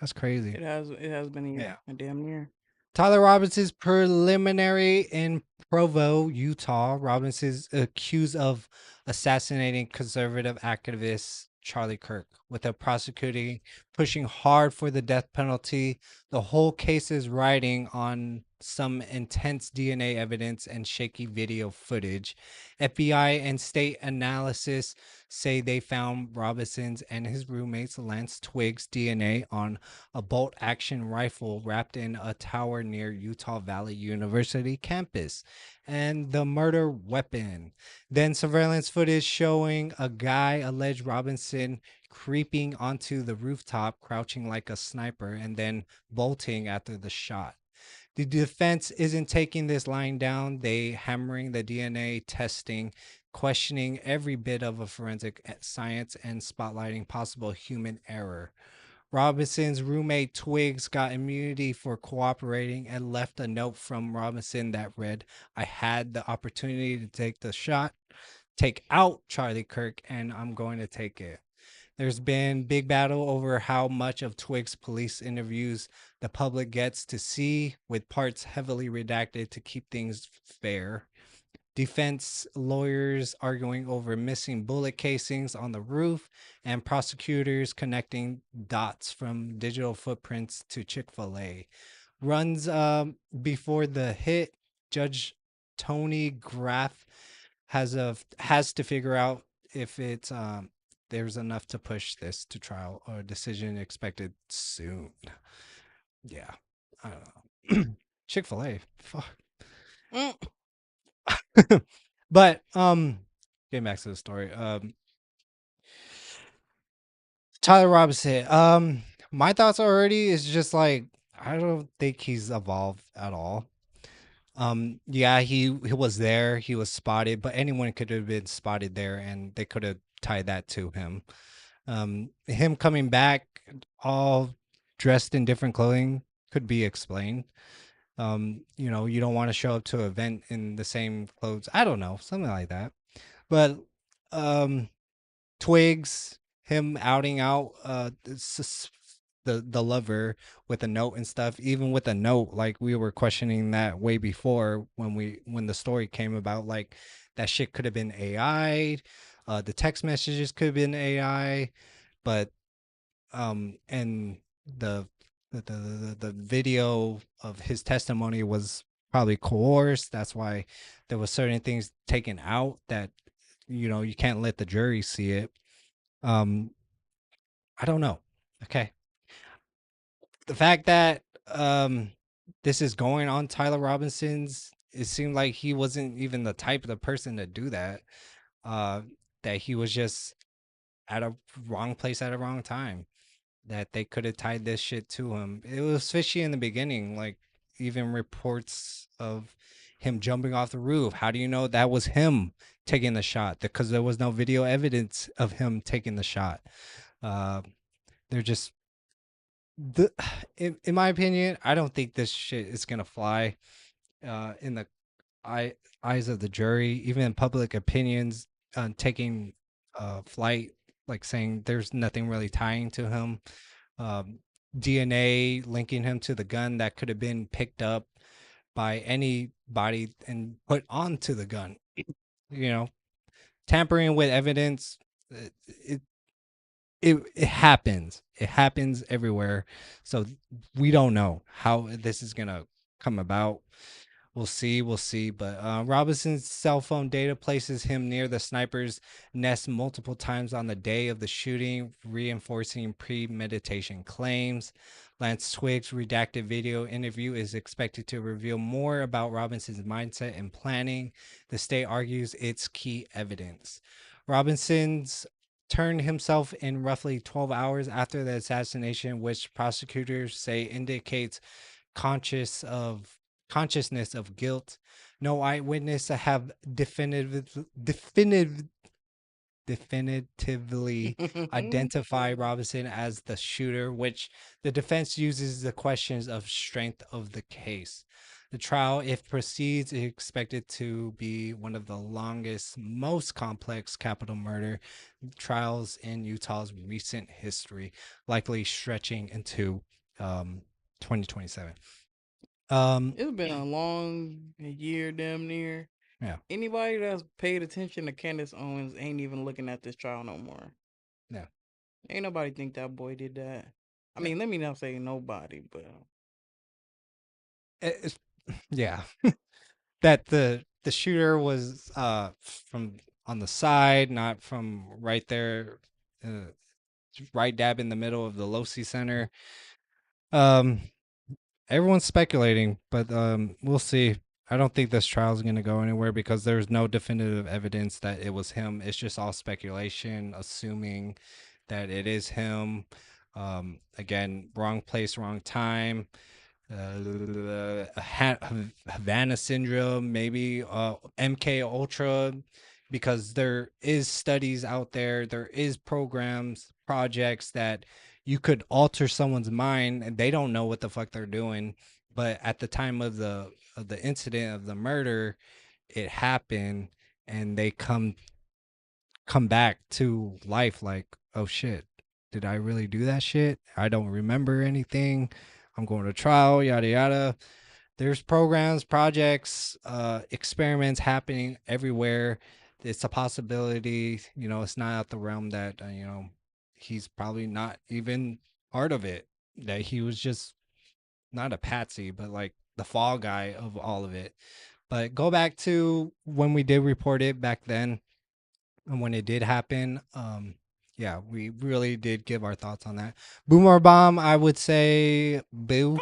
That's crazy. It has been a year, Yeah. a damn year. Tyler Robinson's preliminary in Provo, Utah. Robinson's accused of assassinating conservative activist Charlie Kirk, with the prosecuting pushing hard for the death penalty. The whole case is riding on some intense DNA evidence and shaky video footage. FBI and state analysis say they found Robinson's and his roommates Lance Twiggs' DNA on a bolt action rifle wrapped in a tower near Utah Valley University campus, and the murder weapon. Then surveillance footage showing a guy, alleged Robinson, creeping onto the rooftop, crouching like a sniper, and then bolting after the shot. The defense isn't taking this lying down. They hammering the DNA testing, questioning every bit of a forensic science, and spotlighting possible human error. Robinson's roommate Twiggs got immunity for cooperating and left a note from Robinson that read, "I had the opportunity to take out Charlie Kirk, and I'm going to take it." There's been big battle over how much of Twiggs' police interviews the public gets to see, with parts heavily redacted to keep things fair. Defense lawyers arguing over missing bullet casings on the roof, and prosecutors connecting dots from digital footprints to Chick-fil-A. Runs before the hit, Judge Tony Graff has to figure out if it's there's enough to push this to trial, or a decision expected soon. Yeah, I don't know. Chick-fil-A, fuck. But getting back to the story, Tyler Robinson, my thoughts already is just like, I don't think he's evolved at all. Yeah, he was there. He was spotted, but anyone could have been spotted there, and they could have tied that to him. Him coming back all dressed in different clothing could be explained. You know, you don't want to show up to an event in the same clothes. I don't know, something like that. But Twigs, him outing out the lover with a note and stuff, even with a note, like we were questioning that way before when the story came about, like that shit could have been AI, the text messages could have been AI, but and the video of his testimony was probably coerced. That's why there was certain things taken out that, you know, you can't let the jury see it. I don't know. Okay. The fact that this is going on Tyler Robinson's, it seemed like he wasn't even the type of the person to do that. That he was just at a wrong place at a wrong time. That they could have tied this shit to him. It was fishy in the beginning, like even reports of him jumping off the roof. How do you know that was him taking the shot? Because there was no video evidence of him taking the shot. They're just in my opinion, I don't think this shit is gonna fly in the eyes of the jury, even in public opinions, taking flight, like saying there's nothing really tying to him. DNA linking him to the gun that could have been picked up by anybody and put onto the gun. You know, tampering with evidence, it it happens. It happens everywhere. So we don't know how this is gonna come about. We'll see. But Robinson's cell phone data places him near the sniper's nest multiple times on the day of the shooting, reinforcing premeditation claims. Lance Twiggs' redacted video interview is expected to reveal more about Robinson's mindset and planning. The state argues it's key evidence. Robinson's turned himself in roughly 12 hours after the assassination, which prosecutors say indicates consciousness of guilt. No eyewitness have definitively identify Robinson as the shooter, which the defense uses the questions of strength of the case. The trial, if proceeds, is expected to be one of the longest, most complex capital murder trials in Utah's recent history, likely stretching into 2027. It's been a long year, damn near. Yeah. Anybody that's paid attention to Candace Owens ain't even looking at this trial no more. Yeah. Ain't nobody think that boy did that. I mean, let me not say nobody, but it's, yeah. That the shooter was from on the side, not from right there, right dab in the middle of the Losi Center. Everyone's speculating, but we'll see. I don't think this trial is going to go anywhere because there's no definitive evidence that it was him. It's just all speculation, assuming that it is him. Again, wrong place, wrong time. Havana syndrome, maybe MK Ultra, because there is studies out there, there is programs, projects that you could alter someone's mind and they don't know what the fuck they're doing, but at the time of the incident of the murder, it happened, and they come back to life like, oh shit, did I really do that shit? I don't remember anything. I'm going to trial, yada yada. There's programs, projects, experiments happening everywhere. It's a possibility, you know, it's not out the realm that you know, he's probably not even part of it, that he was just not a patsy, but like the fall guy of all of it. But go back to when we did report it back then, and when it did happen, yeah, we really did give our thoughts on that. Boom or bomb, I would say boo,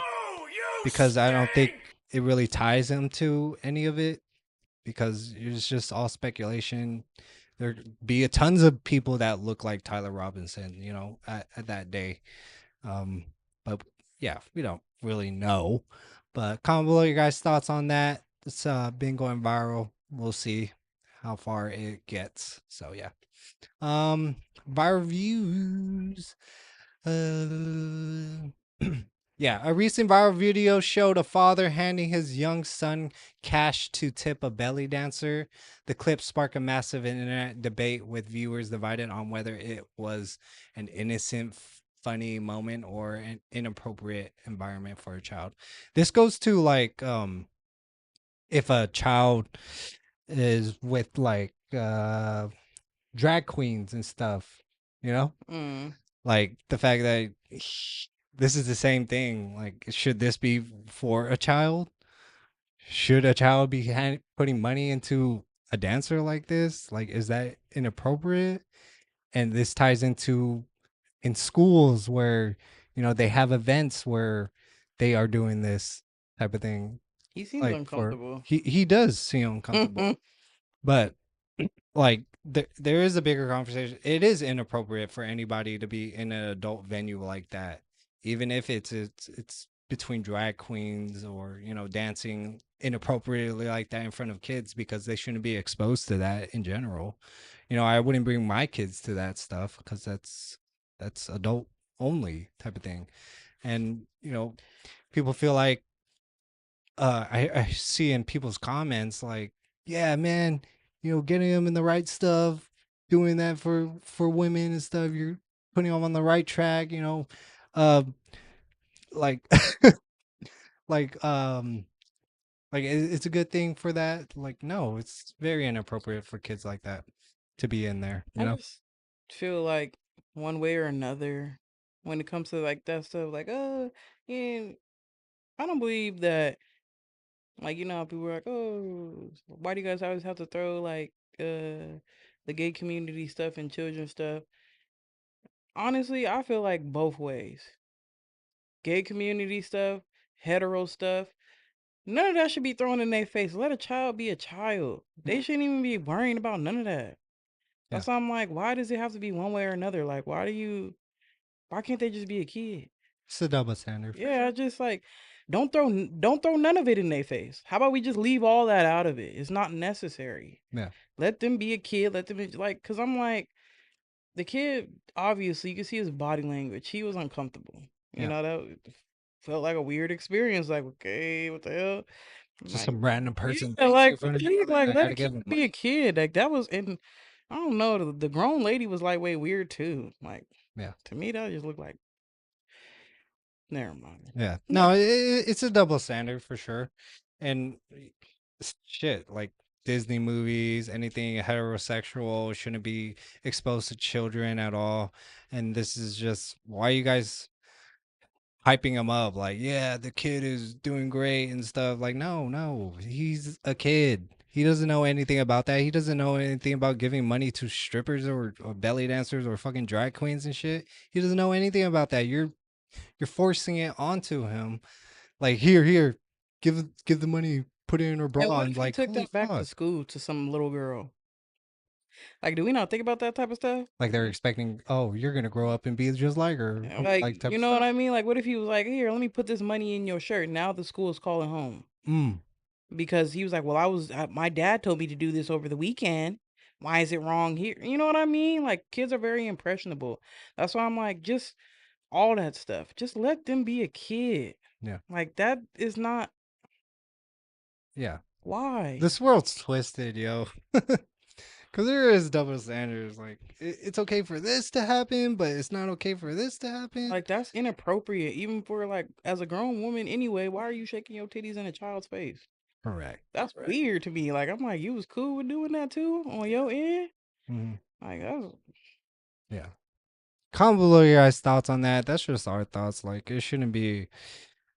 because I don't think it really ties him to any of it, because it's just all speculation. There be a tons of people that look like Tyler Robinson, you know, at that day. But yeah, we don't really know. But comment below your guys' thoughts on that. It's been going viral. We'll see how far it gets. So yeah. Viral views. Yeah, a recent viral video showed a father handing his young son cash to tip a belly dancer. The clip sparked a massive internet debate with viewers divided on whether it was an innocent, funny moment or an inappropriate environment for a child. This goes to like if a child is with like drag queens and stuff, you know? Like the fact that this is the same thing. Like, should this be for a child? Should a child be putting money into a dancer like this? Like, is that inappropriate? And this ties into in schools where, you know, they have events where they are doing this type of thing. He seems like uncomfortable. He does seem uncomfortable. But like there is a bigger conversation. It is inappropriate for anybody to be in an adult venue like that, even if it's between drag queens or, you know, dancing inappropriately like that in front of kids, because they shouldn't be exposed to that in general. You know, I wouldn't bring my kids to that stuff because that's adult only type of thing. And, you know, people feel like I see in people's comments like, yeah, man, you know, getting them in the right stuff, doing that for women and stuff, you're putting them on the right track, you know. Like like it's a good thing for that. Like, no, it's very inappropriate for kids like that to be in there, you I know. just feel like one way or another when it comes to like that stuff, like yeah, I don't believe that. Like, you know how people are like, oh, why do you guys always have to throw like the gay community stuff and children stuff? Honestly, I feel like both ways. Gay community stuff, hetero stuff, none of that should be thrown in their face. Let a child be a child. They shouldn't even be worrying about none of that. That's why I'm like, why does it have to be one way or another? Like, why can't they just be a kid? It's a double standard. Yeah, just like don't throw none of it in their face. How about we just leave all that out of it? It's not necessary. Yeah. Let them be a kid. Let them be like, cause I'm like, the kid obviously you can see his body language. He was uncomfortable. You know, that felt like a weird experience. Like, okay, what the hell? Just Like, some random person. yeah, like, Like, let a kid be a kid. Like that was in. I don't know. The grown lady was like way weird too. Like, yeah, to me that just looked like. Never mind. Yeah. No, it's a double standard for sure. And shit, like Disney movies, anything heterosexual shouldn't be exposed to children at all. And this is just why you guys hyping him up like, yeah, the kid is doing great and stuff. Like, no, he's a kid. He doesn't know anything about that. He doesn't know anything about giving money to strippers or belly dancers or fucking drag queens and shit. He doesn't know anything about that. You're forcing it onto him. Like, here, give the money, put it in her bra. What And if he like, took holy that back to fuck. school to some little girl? Like, do we not think about that type of stuff? Like they're expecting, oh, you're gonna grow up and be just like her. Like, type you of know what stuff. I mean? Like, what if he was like, here, let me put this money in your shirt. Now the school is calling home. Because he was like, well, my dad told me to do this over the weekend. Why is it wrong here? You know what I mean? Like, kids are very impressionable. That's why I'm like, just all that stuff. Just let them be a kid. Yeah. Like, that is not. Yeah. Why? This world's twisted, yo. Because there is double standards. Like, it's okay for this to happen, but it's not okay for this to happen. Like, that's inappropriate, even for, like, as a grown woman anyway. Why are you shaking your titties in a child's face? Correct. That's weird to me. Like, I'm like, you was cool with doing that too on your end? Like, that's... Yeah. Comment below your guys' thoughts on that. That's just our thoughts. Like, it shouldn't be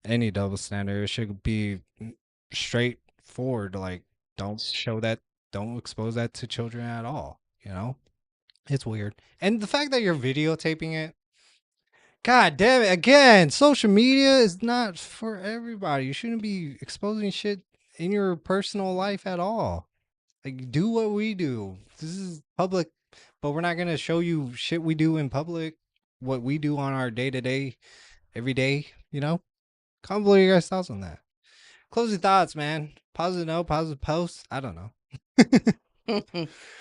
any double standard. It should be straightforward. Like, don't expose that to children at all. You know? It's weird. And the fact that you're videotaping it, God damn it, again, social media is not for everybody. You shouldn't be exposing shit in your personal life at all. Like, do what we do. This is public, but we're not going to show you shit we do in public, what we do on our day-to-day, every day, you know? Comment below your guys' thoughts on that. Closing thoughts, man. Positive no, positive post. I don't know.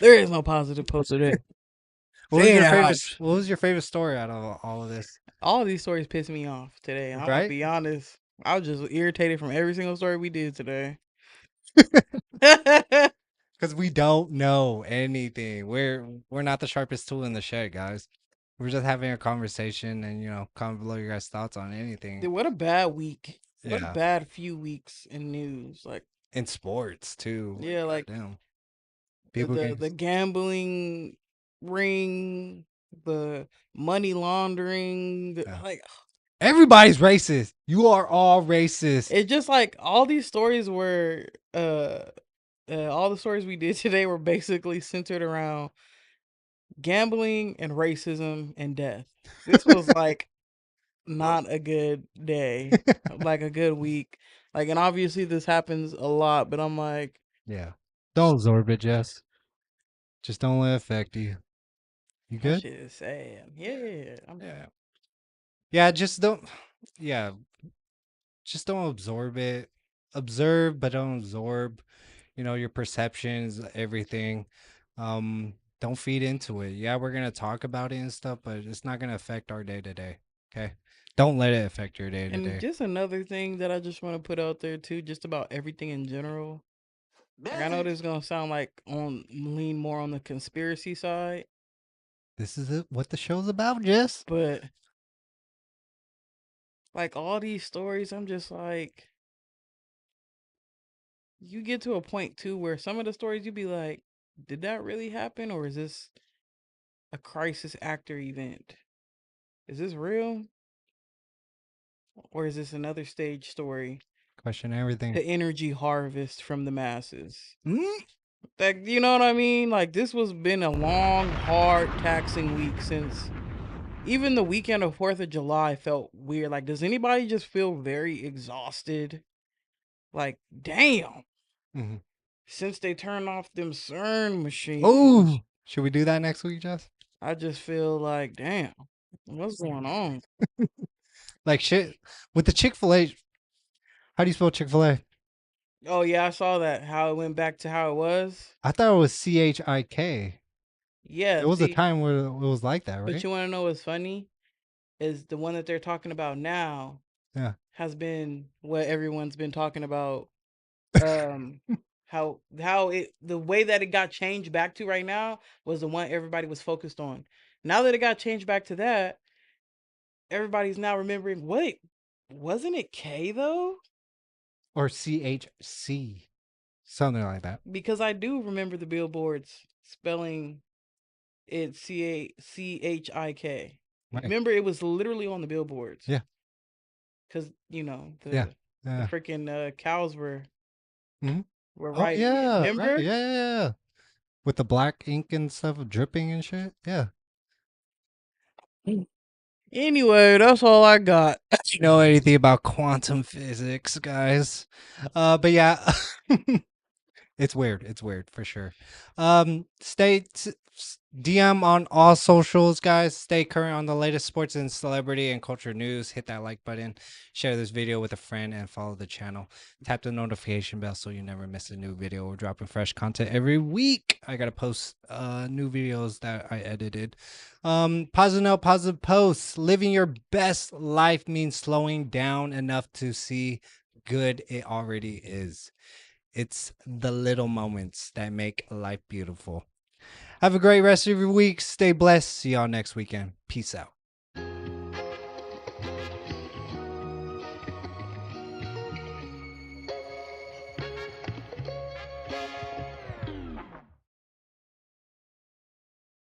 There is no positive post today. What was your favorite story out of all of this? All of these stories piss me off today. I'm gonna be honest. I was just irritated from every single story we did today. Because we don't know anything. We're not the sharpest tool in the shed, guys. We're just having a conversation and comment below your guys' thoughts on anything. Dude, what a bad week. What a bad few weeks in news. Like in sports too. Yeah, like damn. The gambling ring, the money laundering, like everybody's racist. You are all racist. It's just like all these stories were all the stories we did today were basically centered around gambling and racism and death. This was like not a good day, like a good week. Like, and obviously this happens a lot, but I'm like, yeah, don't absorb it, Jess. Just don't let it affect you. You good? That shit is sad. Yeah. Yeah, just don't. Yeah, just don't absorb it. Observe, but don't absorb. Your perceptions, everything. Don't feed into it. Yeah, we're gonna talk about it and stuff, but it's not gonna affect our day to day. Okay, don't let it affect your day to day. And just another thing that I just want to put out there too, just about everything in general. Like, I know this is gonna sound like lean more on the conspiracy side. This is what the show's about, Jess. But like all these stories, I'm just like, you get to a point too where some of the stories you be like, did that really happen, or is this a crisis actor event? Is this real? Or is this another stage story? Question everything. The energy harvest from the masses. Like, you know what I mean? Like, this was been a long, hard, taxing week since even the weekend of 4th of July felt weird. Like, does anybody just feel very exhausted? Like, damn. Since they turned off them CERN machines. Oh, should we do that next week, Jess? I just feel like, damn, what's going on? Like shit with the Chick-fil-A. How do you spell Chick-fil-A? Oh yeah, I saw that. How it went back to how it was. I thought it was CHIK. Yeah, there was a time where it was like that, right? But you want to know what's funny? Is the one that they're talking about now? Yeah, has been what everyone's been talking about. How the way that it got changed back to right now was the one everybody was focused on. Now that it got changed back to that, everybody's now remembering. Wait, wasn't it K though? Or CHC, something like that. Because I do remember the billboards spelling it CHIK. Right. Remember, it was literally on the billboards. Yeah. Because the freaking cows were right. Yeah. Remember? Right. Yeah. With the black ink and stuff dripping and shit. Yeah. Anyway, that's all I got. You know anything about quantum physics, guys? But yeah, it's weird. It's weird for sure. DM on all socials, guys. Stay current on the latest sports and celebrity and culture news. Hit that like button, share this video with a friend, and follow the channel. Tap the notification bell so you never miss a new video. We're dropping fresh content every week. I gotta post new videos that I edited. Positive note, positive posts. Living your best life means slowing down enough to see good it already is. It's the little moments that make life beautiful. Have a great rest of your week. Stay blessed. See y'all next weekend. Peace out.